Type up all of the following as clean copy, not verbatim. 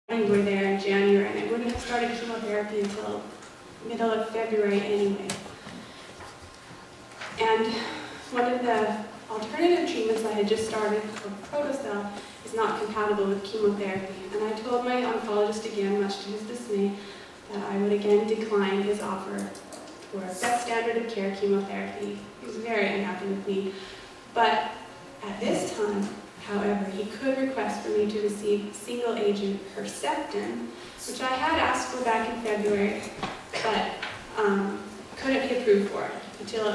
We were there in January, and I wouldn't have started chemotherapy until middle of February anyway. And one of the alternative treatments I had just started, called Protocell, is not compatible with chemotherapy. And I told my oncologist again, much to his dismay, that I would again decline his offer for best standard of care chemotherapy. He was very unhappy with me. But at this time, however, he could request for me to receive single-agent Herceptin, which I had asked for back in February, but couldn't be approved for until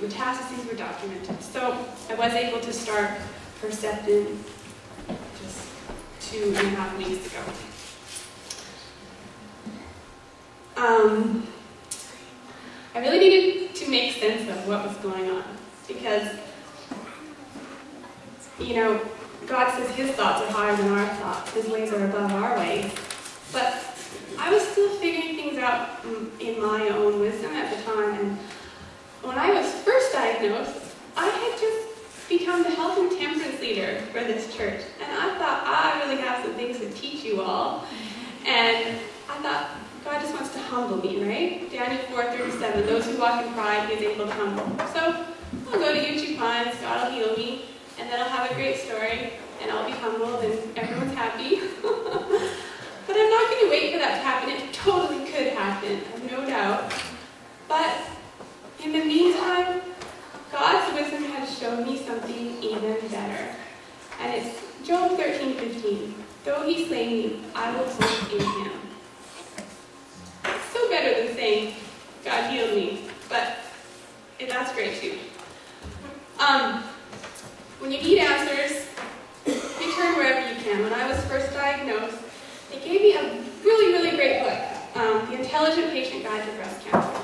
metastases were documented. So I was able to start Herceptin just 2.5 weeks ago. I really needed to make sense of what was going on, because God says his thoughts are higher than our thoughts. His ways are above our ways. But I was still figuring things out in my own wisdom at the time. And when I was first diagnosed, I had just become the health and temperance leader for this church. And I thought, I really have some things to teach you all. And I thought, God just wants to humble me, right? Daniel 4:37, those who walk in pride, he is able to humble. So I'll go to YouTube Pines, God will heal me. And then I'll have a great story, and I'll be humbled, and everyone's happy. But I'm not going to wait for that to happen. It totally could happen, I have no doubt. But in the meantime, God's wisdom has shown me something even better. And it's Job 13:15. Though he slay me, I will hope in him. It's so better than saying, God healed me. But that's great too. When you need answers, you turn wherever you can. When I was first diagnosed, they gave me a really, really great book, The Intelligent Patient Guide to Breast Cancer.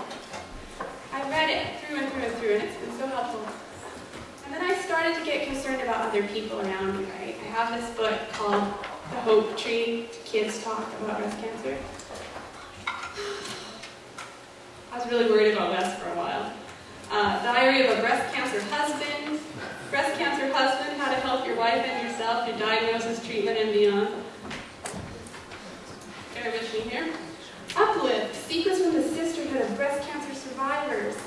I read it through and through and through, and it's been so helpful. And then I started to get concerned about other people around me, right? I have this book called The Hope Tree, Kids Talk About Breast Cancer. I was really worried about Wes for a while. Diary of a Breast Cancer Husband, Breast Cancer Husband, How to Help Your Wife and Yourself, Your Diagnosis, Treatment, and Beyond. Bear with me here. Uplift, Secrets from the Sisterhood of Breast Cancer Survivors.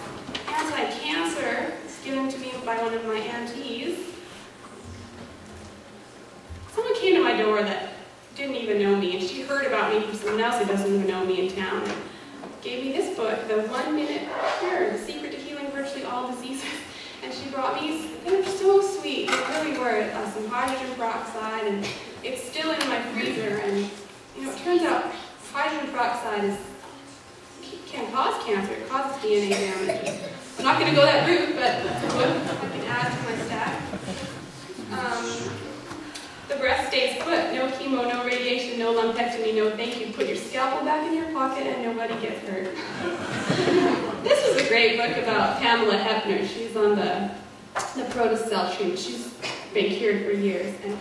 Anti-Cancer, it's given to me by one of my aunties. Someone came to my door that didn't even know me, and she heard about me from someone else who doesn't even know me in town. And gave me this book, The 1-Minute Cure, The Secret to Healing Virtually All Diseases. And she brought me, they were so sweet, they really were, some hydrogen peroxide, and it's still in my freezer. And it turns out hydrogen peroxide can cause cancer, it causes DNA damage. I'm not going to go that route, but I can add to my stack. The breast stays put, no chemo, no radiation, no lumpectomy, no thank you. Put your scalpel back in your pocket and nobody gets hurt. This was a great book about Pamela Hepner. She's on the Protocell treatment. She's been cured for years. And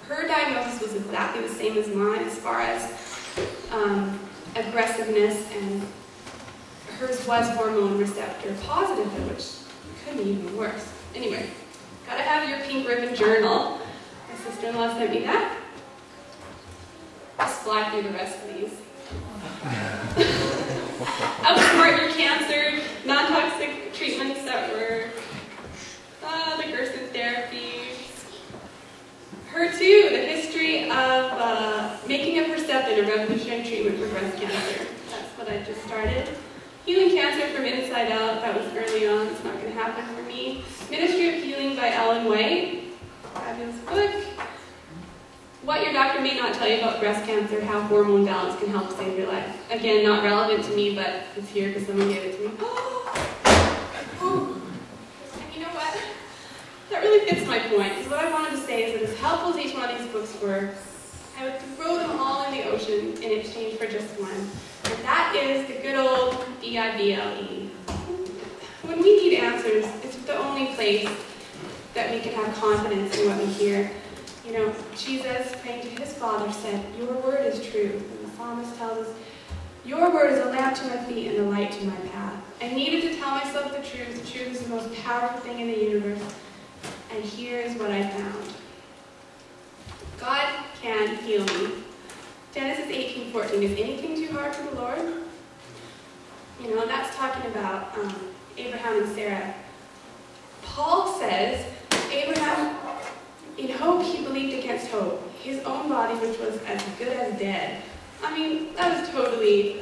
her diagnosis was exactly the same as mine as far as aggressiveness, and hers was hormone receptor positive, which could be even worse. Anyway, gotta have your pink ribbon journal. My sister-in-law sent me that. Just fly through the rest of these. Outsmart Your Cancer, non-toxic treatments that work, the Gerson therapy. HER2, the history of making of Herceptin a revolutionary treatment for breast cancer. That's what I just started. Healing Cancer from Inside Out, that was early on, it's not going to happen for me. Ministry of Healing by Ellen White, fabulous book. What Your Doctor May Not Tell You About Breast Cancer, How Hormone Balance Can Help Save Your Life. Again, not relevant to me, but it's here because someone gave it to me. Oh. And you know what? That really fits my point, because what I wanted to say is that as helpful as each one of these books were, I would throw them all in the ocean in exchange for just one. And that is the good old B-I-B-L-E. When we need answers, it's the only place that we can have confidence in what we hear. Jesus, praying to his Father, said, your word is true. And the psalmist tells us, your word is a lamp to my feet and a light to my path. I needed to tell myself the truth. The truth is the most powerful thing in the universe. And here is what I found. God can heal me. Genesis 18:14, is anything too hard for the Lord? You know, that's talking about Abraham and Sarah. Paul says, Abraham, in hope he believed against hope, his own body which was as good as dead. I mean, that was totally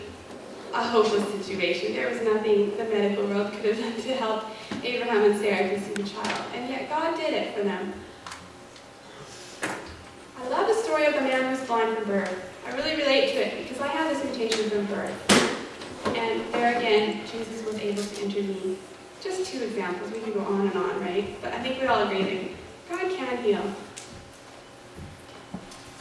a hopeless situation. There was nothing the medical world could have done to help Abraham and Sarah conceive a child. And yet God did it for them. I love the story of the man who was blind from birth. I really relate to it because I had this mutation from birth. And there again, Jesus was able to intervene. Just two examples. We could go on and on, right? But I think we all agree that God can heal.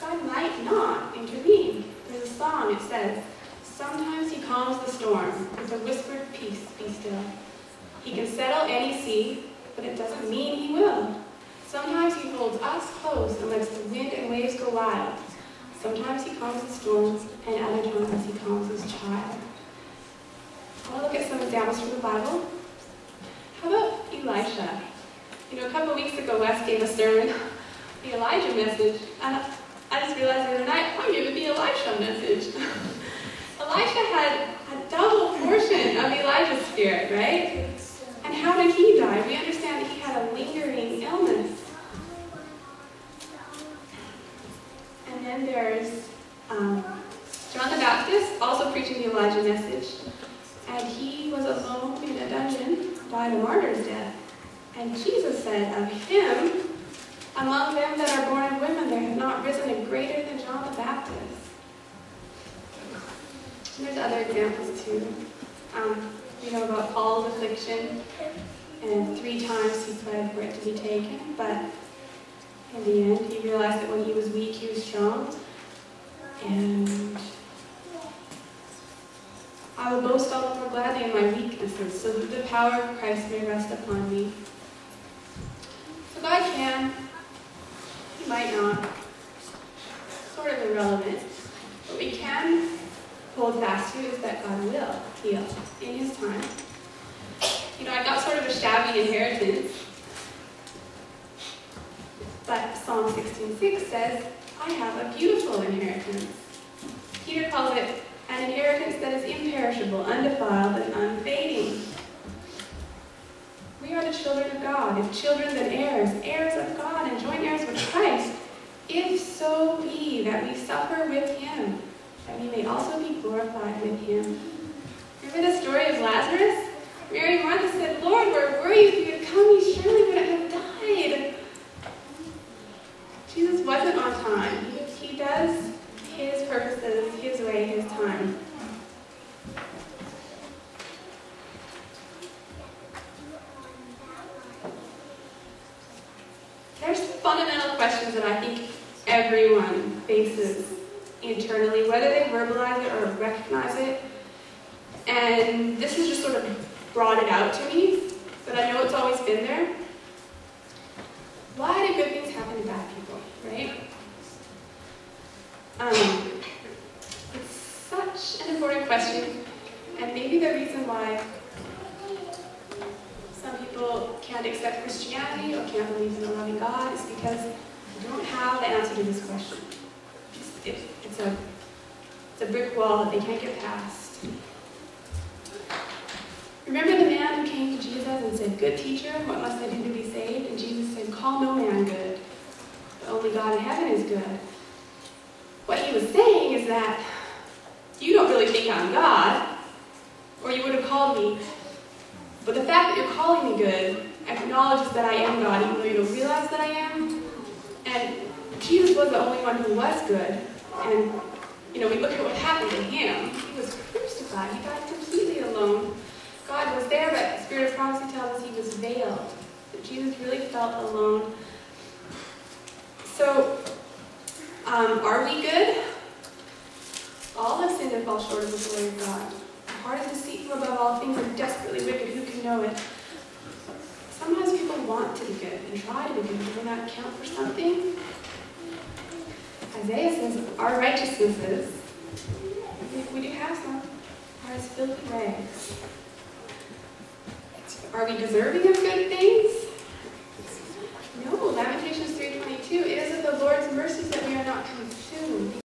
God might not intervene. There's a song, it says, sometimes he calms the storm with a whispered peace, be still. He can settle any sea, but it doesn't mean he will. Sometimes he holds us close and lets the wind and waves go wild. Sometimes he calms the storms, and other times he calms his child. I want to look at some examples from the Bible. How about Elisha? You know, a couple of weeks ago, Wes gave a sermon, the Elijah message, and I just realized the other night, I'm giving the Elisha message. Elisha had a double portion of Elijah's spirit, right? And how did he die? We understand that he had a lingering illness. And then there's John the Baptist, also preaching the Elijah message. And he was alone in a dungeon, died a martyr's death. And Jesus said of him, among them that are born of women, there have not risen a greater than John the Baptist. And there's other examples too. We know about Paul's affliction, and 3 times he pled for it to be taken, but in the end he realized that when he was weak, he was strong. And I will boast all the more gladly in my weaknesses, so that the power of Christ may rest upon me. So God can, he might not, sort of irrelevant, but we can hold fast to is that God will heal in his time. You know, I got sort of a shabby inheritance, but Psalm 16:6 says, I have a beautiful inheritance. Peter calls it an inheritance that is imperishable, undefiled, and unfading. We are the children of God, if children then heirs, heirs of God, and joint heirs with Christ, if so be that we suffer with him, that we may also be glorified with him. Remember the story of Lazarus? Mary and Martha said, Lord, where were you? If you had come, you surely would have died. Jesus wasn't on time. He does his purposes, his way, his time. There's fundamental questions that I think everyone faces internally, whether they verbalize it or recognize it. And this has just sort of brought it out to me, but I know it's always been there. Why do good things happen to bad people, right? It's such an important question, and maybe the reason why some people can't accept Christianity or can't believe in a loving God is because they don't have the answer to this question. It's a brick wall that they can't get past. Remember the man who came to Jesus and said, Good teacher, what must I do to be saved? And Jesus said, Call no man good, but only God in heaven is good. What he was saying is that you don't really think I'm God, or you would have called me. But the fact that you're calling me good acknowledges that I am God, even though you don't realize that I am. And Jesus was the only one who was good. And, you know, we look at what happened to him. He was crucified. He died completely alone. God was there, but the Spirit of prophecy tells us he was veiled. That Jesus really felt alone. So, are we good? All have sinned and fall short of the glory of God. The heart is deceitful above all things and desperately wicked. Who can know it? Sometimes people want to be good and try to be good. Does that count for something? Isaiah says our righteousnesses, if we do have some, are as filthy rags. Are we deserving of good things? No. Lamentations 3:22 too, it is of the Lord's mercies that we are not consumed.